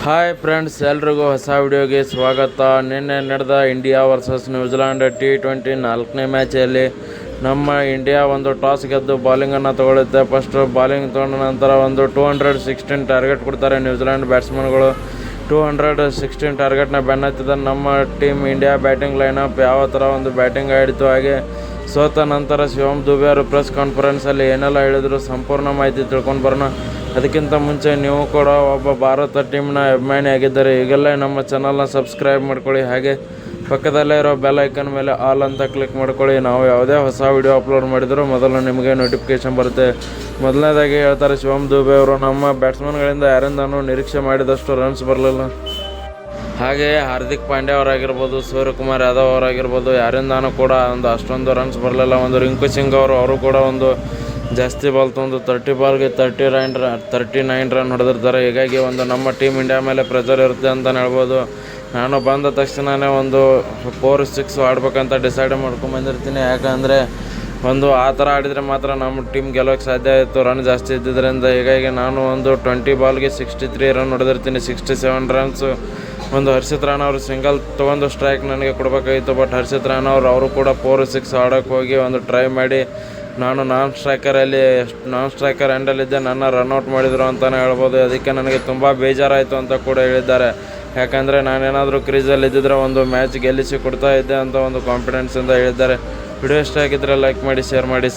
Hi friends, ಎಲ್ರಿಗೂ ಹೊಸ ವಿಡಿಯೋಗೆ ಸ್ವಾಗತ. ನಿನ್ನೆ ನಡೆದ ಇಂಡಿಯಾ ವರ್ಸಸ್ ನ್ಯೂಜಿಲ್ಯಾಂಡ್ T20 4ನೇ ಮ್ಯಾಚಲ್ಲಿ ನಮ್ಮ ಇಂಡಿಯಾ ಒಂದು ಟಾಸ್ ಗೆದ್ದು ಬಾಲಿಂಗನ್ನು ತಗೊಳ್ಳುತ್ತೆ. ಫಸ್ಟ್ ಬಾಲಿಂಗ್ ತೊಗೊಂಡ ನಂತರ ಒಂದು 216 ಟಾರ್ಗೆಟ್ ಕೊಡ್ತಾರೆ ನ್ಯೂಜಿಲ್ಯಾಂಡ್ ಬ್ಯಾಟ್ಸ್ಮನ್ಗಳು. 216 ಟಾರ್ಗೆಟ್ನ ಬೆನ್ನತ್ತಿದ ನಮ್ಮ ಟೀಮ್ ಇಂಡಿಯಾ ಬ್ಯಾಟಿಂಗ್ ಲೈನಪ್ ಯಾವ ಥರ ಒಂದು ಬ್ಯಾಟಿಂಗ್ ಆಡಿತು, ಹಾಗೆ ಸೋತ ನಂತರ ಶಿವಮ್ ದುಬೆ ಅವರು ಪ್ರೆಸ್ ಕಾನ್ಫರೆನ್ಸಲ್ಲಿ ಏನೆಲ್ಲ ಹೇಳಿದ್ರು ಸಂಪೂರ್ಣ ಮಾಹಿತಿ ತಿಳ್ಕೊಂಡು ಬರೋಣ. ಅದಕ್ಕಿಂತ ಮುಂಚೆ ನೀವು ಕೂಡ ಒಬ್ಬ ಭಾರತ ಟೀಮ್ನ ಅಭಿಮಾನಿ ಆಗಿದ್ದರೆ ಈಗಲೇ ನಮ್ಮ ಚಾನಲ್ನ ಸಬ್ಸ್ಕ್ರೈಬ್ ಮಾಡ್ಕೊಳ್ಳಿ, ಹಾಗೆ ಪಕ್ಕದಲ್ಲೇ ಇರೋ ಬೆಲ್ ಐಕನ್ ಮೇಲೆ ಆಲ್ ಅಂತ ಕ್ಲಿಕ್ ಮಾಡ್ಕೊಳ್ಳಿ. ನಾವು ಯಾವುದೇ ಹೊಸ ವಿಡಿಯೋ ಅಪ್ಲೋಡ್ ಮಾಡಿದರೂ ಮೊದಲು ನಿಮಗೆ ನೋಟಿಫಿಕೇಷನ್ ಬರುತ್ತೆ. ಮೊದಲನೇದಾಗಿ ಹೇಳ್ತಾರೆ ಶಿವಮ್ ದುಬೆ ಅವರು, ನಮ್ಮ ಬ್ಯಾಟ್ಸ್ಮನ್ಗಳಿಂದ ಯಾರಿಂದನೂ ನಿರೀಕ್ಷೆ ಮಾಡಿದಷ್ಟು ರನ್ಸ್ ಬರಲಿಲ್ಲ. ಹಾಗೆಯೇ ಹಾರ್ದಿಕ್ ಪಾಂಡ್ಯ ಅವರಾಗಿರ್ಬೋದು, ಸೂರ್ಯಕುಮಾರ್ ಯಾದವ್ ಅವರಾಗಿರ್ಬೋದು, ಯಾರಿಂದಾನೂ ಕೂಡ ಒಂದು ಅಷ್ಟೊಂದು ರನ್ಸ್ ಬರಲಿಲ್ಲ. ಒಂದು ರಿಂಕು ಸಿಂಗ್ ಅವರು ಕೂಡ ಒಂದು ಜಾಸ್ತಿ ಬಾಲ್ ತಂದು 30 ಬಾಲ್ಗೆ 39 ರನ್ ಹೊಡೆದಿರ್ತಾರೆ. ಹೀಗಾಗಿ ಒಂದು ನಮ್ಮ ಟೀಮ್ ಇಂಡಿಯಾ ಮೇಲೆ ಪ್ರೆಷರ್ ಇರುತ್ತೆ ಅಂತಲೇ ಹೇಳ್ಬೋದು. ನಾನು ಬಂದ ತಕ್ಷಣವೇ ಒಂದು 4-6 ಆಡ್ಬೇಕಂತ ಡಿಸೈಡ್ ಮಾಡ್ಕೊಂಬಂದಿರ್ತೀನಿ. ಯಾಕಂದರೆ ಒಂದು ಆ ಥರ ಆಡಿದರೆ ಮಾತ್ರ ನಮ್ಮ ಟೀಮ್ ಗೆಲ್ಲೋಕ್ಕೆ ಸಾಧ್ಯ ಆಯಿತು, ರನ್ ಜಾಸ್ತಿ ಇದ್ದಿದ್ದರಿಂದ. ಹೀಗಾಗಿ ನಾನು ಒಂದು 20 ಬಾಲ್ಗೆ 63 ರನ್ ಹೊಡೆದಿರ್ತೀನಿ, 67 ರನ್ಸು. ಒಂದು ಹರ್ಷಿತ್ ರಾಣಾ ಅವರು ಸಿಂಗಲ್ ತೊಗೊಂಡು ಸ್ಟ್ರೈಕ್ ನನಗೆ ಕೊಡಬೇಕಾಗಿತ್ತು, ಬಟ್ ಹರ್ಷಿತ್ ರಾಣಾ ಅವರು ಕೂಡ 4-6 ಆಡೋಕ್ಕೆ ಹೋಗಿ ಒಂದು ಟ್ರೈ ಮಾಡಿ ನಾನು ನಾನ್ ಸ್ಟ್ರೈಕರ್ ಎಂಡಲ್ಲಿದ್ದೆ, ನನ್ನ ರನ್ಔಟ್ ಮಾಡಿದರು ಅಂತಲೇ ಹೇಳ್ಬೋದು. ಅದಕ್ಕೆ ನನಗೆ ತುಂಬ ಬೇಜಾರಾಯಿತು ಅಂತ ಕೂಡ ಹೇಳಿದ್ದಾರೆ. ಯಾಕಂದರೆ ನಾನೇನಾದರೂ ಕ್ರೀಸಲ್ಲಿ ಇದ್ದಿದ್ರೆ ಒಂದು ಮ್ಯಾಚ್ ಗೆಲ್ಲಿಸಿ ಕೊಡ್ತಾ ಇದ್ದೆ ಅಂತ ಒಂದು ಕಾನ್ಫಿಡೆನ್ಸಿಂದ ಹೇಳಿದ್ದಾರೆ. ವಿಡಿಯೋ ಇಷ್ಟ ಆಗಿದ್ದರೆ ಲೈಕ್ ಮಾಡಿ, ಶೇರ್ ಮಾಡಿ,